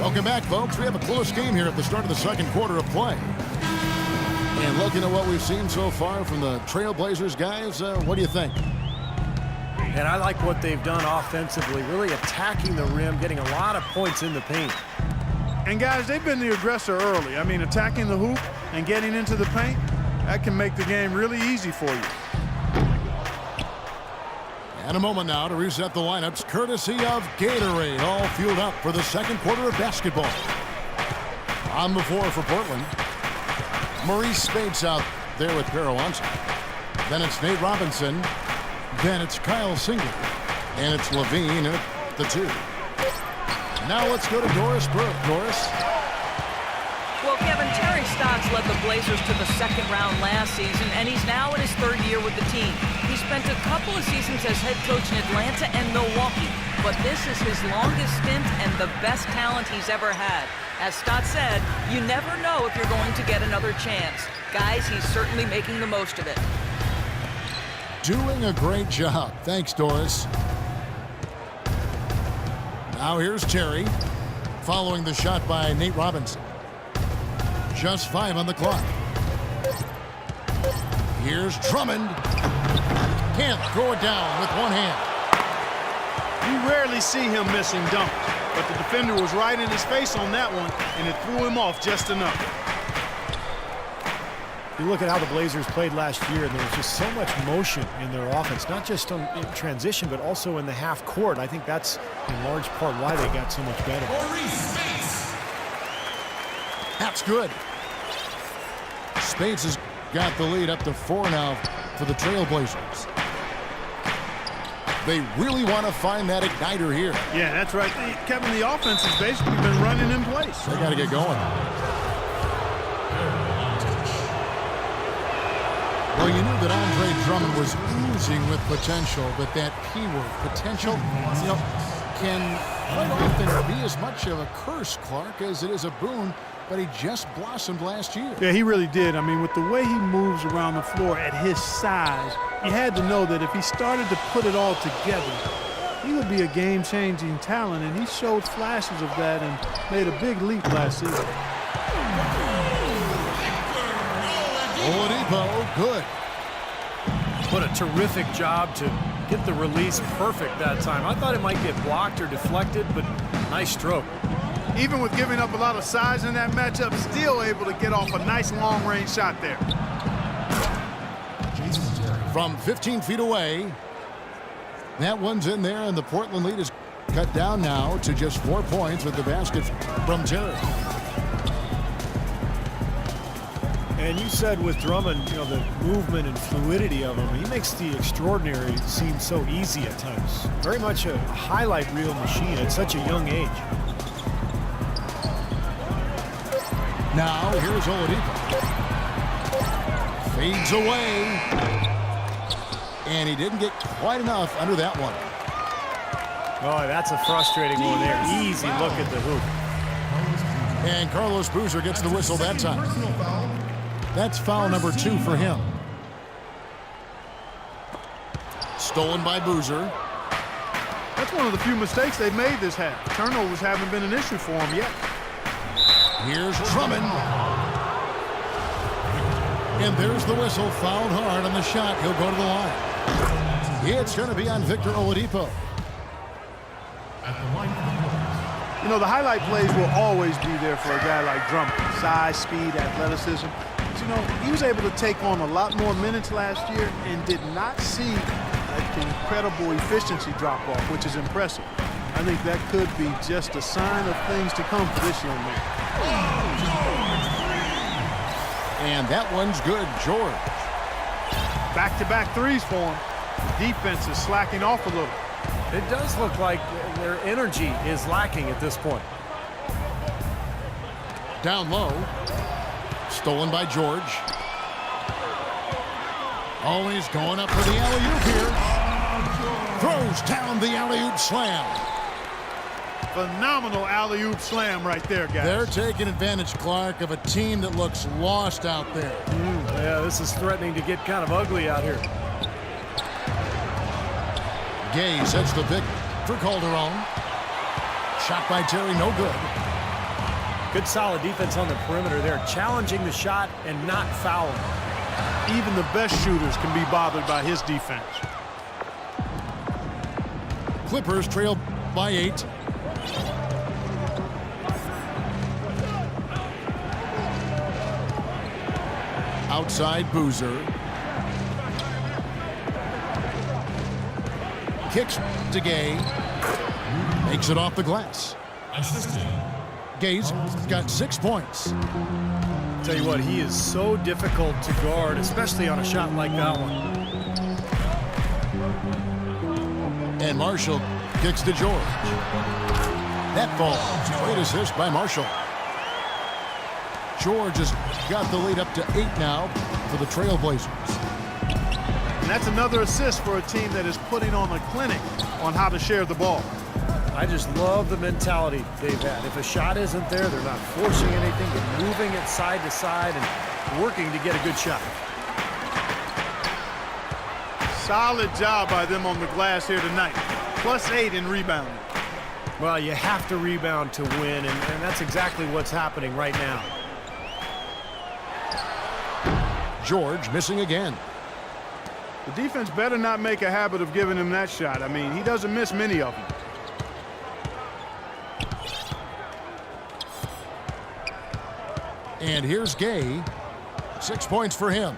Welcome back, folks. We have a close game here at the start of the second quarter of play. And looking at what we've seen so far from the Trailblazers, guys, what do you think? And I like what they've done offensively, really attacking the rim, getting a lot of points in the paint. And, guys, they've been the aggressor early. I mean, attacking the hoop and getting into the paint, that can make the game really easy for you. And a moment now to reset the lineups, courtesy of Gatorade, all fueled up for the second quarter of basketball. On the floor for Portland, Maurice Spates out there with Parawansa. Then it's Nate Robinson. Then it's Kyle Singer. And it's Levine at the 2. Now let's go to Doris Burke. Doris. Well, Kevin, Terry Stotts led the Blazers to the second round last season, and he's now in his third year with the team. He spent a couple of seasons as head coach in Atlanta and Milwaukee, but this is his longest stint and the best talent he's ever had. As Stotts said, you never know if you're going to get another chance. Guys, he's certainly making the most of it. Doing a great job. Thanks, Doris. Now here's Terry, following the shot by Nate Robinson. Just 5 on the clock. Here's Drummond. Can't throw it down with one hand. You rarely see him missing dunkers, but the defender was right in his face on that one, and it threw him off just enough. You look at how the Blazers played last year, and there was just so much motion in their offense, not just in transition, but also in the half court. I think that's in large part why they got so much better. That's good. Spates has got the lead up to 4 now for the Trailblazers. They really want to find that igniter here. Yeah, that's right. Kevin, the offense has basically been running in place. They got to get going. Well, you knew that Andre Drummond was oozing with potential, but that keyword, potential, can quite often be as much of a curse, Clark, as it is a boon, but he just blossomed last year. Yeah, he really did. I mean, with the way he moves around the floor at his size, you had to know that if he started to put it all together, he would be a game-changing talent, and he showed flashes of that and made a big leap last season. Oladipo, good. What a terrific job to get the release perfect that time. I thought it might get blocked or deflected, but nice stroke. Even with giving up a lot of size in that matchup, still able to get off a nice long-range shot there. From 15 feet away, that one's in there, and the Portland lead is cut down now to just 4 points with the basket from Terry. And you said with Drummond, the movement and fluidity of him, he makes the extraordinary seem so easy at times. Very much a highlight reel machine at such a young age. Now, here's Oladipo. Fades away. And he didn't get quite enough under that one. Oh, that's a frustrating one there. Easy look at the hoop. And Carlos Boozer gets the whistle that time. That's foul number 2 for him. Stolen by Boozer. That's one of the few mistakes they've made this half. Turnovers haven't been an issue for him yet. Here's Drummond. And there's the whistle. Fouled hard on the shot. He'll go to the line. It's going to be on Victor Oladipo. The highlight plays will always be there for a guy like Drummond. Size, speed, athleticism. But, he was able to take on a lot more minutes last year and did not see an incredible efficiency drop-off, which is impressive. I think that could be just a sign of things to come for this young man. And that one's good, George. Back-to-back threes for him. The defense is slacking off a little. It does look like their energy is lacking at this point. Down low. Stolen by George. Always going up for the alley-oop here. Throws down the alley-oop slam. Phenomenal alley-oop slam right there, guys. They're taking advantage, Clark, of a team that looks lost out there. Yeah, this is threatening to get kind of ugly out here. Gay sets the pick for Calderon. Shot by Terry, no good. Good solid defense on the perimeter there, challenging the shot and not fouling. Even the best shooters can be bothered by his defense. Clippers trail by 8. Outside Boozer. Kicks to Gay. Makes it off the glass. Gay's got 6 points. Tell you what, he is so difficult to guard, especially on a shot like that one. And Marshall kicks to George. That falls. Great assist by Marshall. George has got the lead up to 8 now for the Trailblazers. And that's another assist for a team that is putting on a clinic on how to share the ball. I just love the mentality they've had. If a shot isn't there, they're not forcing anything, but moving it side to side and working to get a good shot. Solid job by them on the glass here tonight. +8 in rebounding. Well, you have to rebound to win, and that's exactly what's happening right now. George missing again. The defense better not make a habit of giving him that shot. I mean, he doesn't miss many of them. And here's Gay. 6 points for him.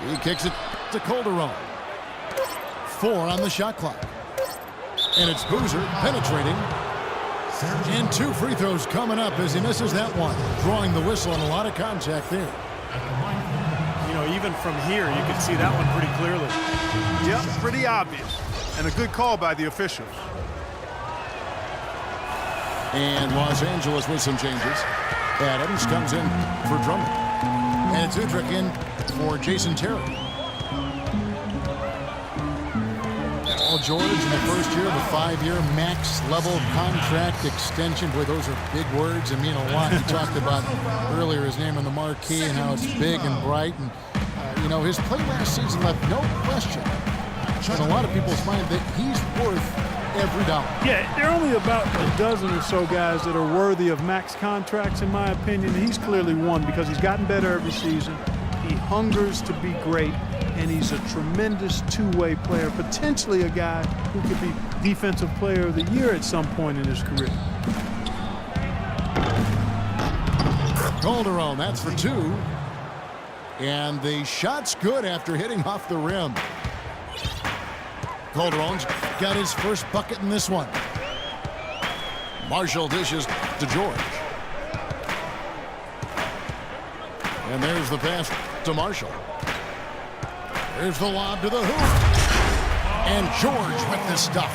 He kicks it to Calderon. 4 on the shot clock. And it's Boozer penetrating. And 2 free throws coming up as he misses that one. Drawing the whistle and a lot of contact there. You know, even from here, you can see that one pretty clearly. Yep, pretty obvious. And a good call by the officials. And Los Angeles with some changes. Adams comes in for Drummond. And it's Udrich in for Jason Terry. Paul George in the first year of a 5-year max level contract extension. Boy, those are big words and mean a lot. He talked about earlier his name on the marquee and how it's big and bright. And, you know, his play last season left no question in a lot of people's mind that he's worth every dollar. Yeah, there are only about a dozen or so guys that are worthy of max contracts, in my opinion. He's clearly one because he's gotten better every season. He hungers to be great, and he's a tremendous two-way player, potentially a guy who could be Defensive Player of the Year at some point in his career. Calderon, that's for 2. And the shot's good after hitting off the rim. Calderon's got his first bucket in this one. Marshall dishes to George. And there's the pass to Marshall. There's the lob to the hoop. And George with the stuff.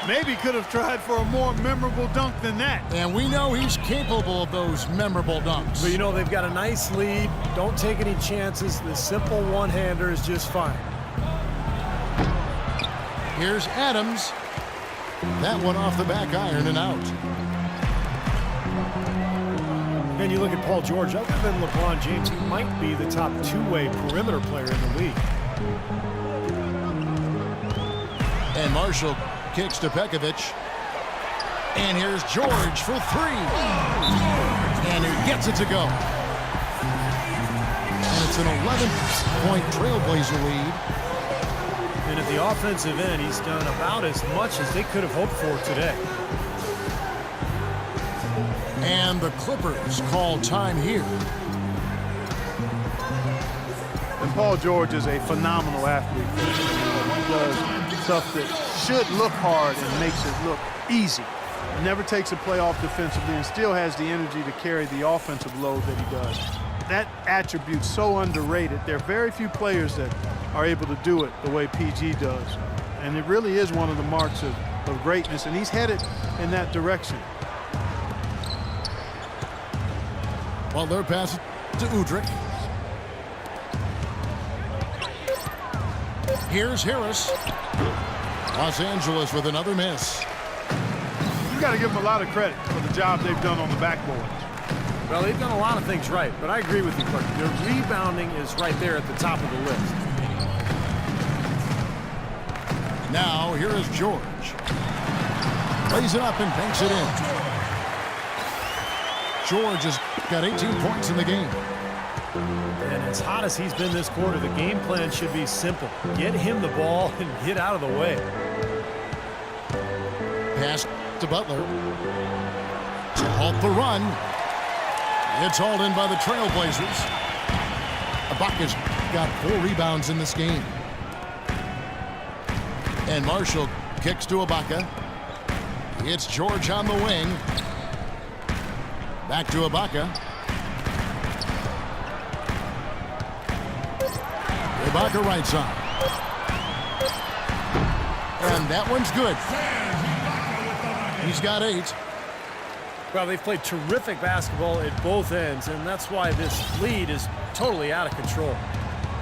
Maybe could have tried for a more memorable dunk than that. And we know he's capable of those memorable dunks. But, you know, they've got a nice lead. Don't take any chances. The simple one-hander is just fine. Here's Adams. That one off the back iron and out. And you look at Paul George, other than LeBron James, he might be the top two-way perimeter player in the league. And Marshall kicks to Pekovic. And here's George for 3. And he gets it to go. And it's an 11-point Trailblazer lead. And at the offensive end, he's done about as much as they could have hoped for today. And the Clippers call time here. And Paul George is a phenomenal athlete. He does stuff that should look hard and makes it look easy. He never takes a play off defensively and still has the energy to carry the offensive load that he does. That attribute's so underrated. There are very few players that are able to do it the way PG does. And it really is one of the marks of greatness, and he's headed in that direction. Well, they're passing to Udrich. Here's Harris. Los Angeles with another miss. You got to give them a lot of credit for the job they've done on the backboard. Well, they've done a lot of things right, but I agree with you, Clark. Their rebounding is right there at the top of the list. Now, here is George. Lays it up and banks it in. George has got 18 points in the game. And as hot as he's been this quarter, the game plan should be simple. Get him the ball and get out of the way. Pass to Butler. To halt the run. It's hauled in by the Trailblazers. Ibaka's got 4 rebounds in this game. And Marshall kicks to Ibaka. It's George on the wing. Back to Ibaka. Ibaka right side. And that one's good. He's got 8. Well, they've played terrific basketball at both ends, and that's why this lead is totally out of control.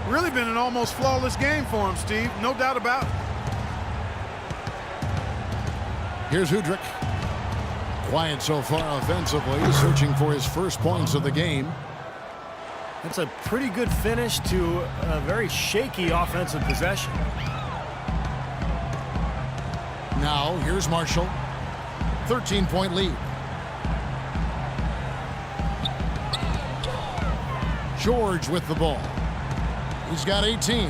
Really been an almost flawless game for him, Steve. No doubt about it. Here's Udrich. Quiet so far offensively, searching for his first points of the game. That's a pretty good finish to a very shaky offensive possession. Now, here's Marshall. 13-point lead. George with the ball. He's got 18.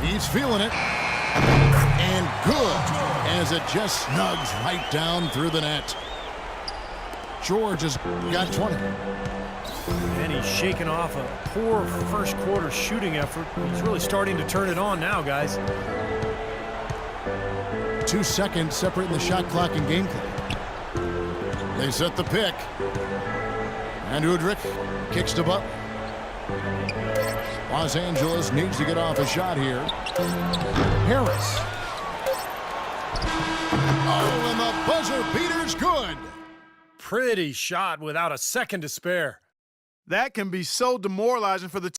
He's feeling it. And good, as it just snugs right down through the net. George has got 20. And he's shaking off a poor first quarter shooting effort. He's really starting to turn it on now, guys. 2 seconds separating the shot clock and game clock. They set the pick. And Udrich kicks to Butler. Los Angeles needs to get off a shot here. Harris. Oh, and the buzzer beater's good. Pretty shot without a second to spare. That can be so demoralizing for the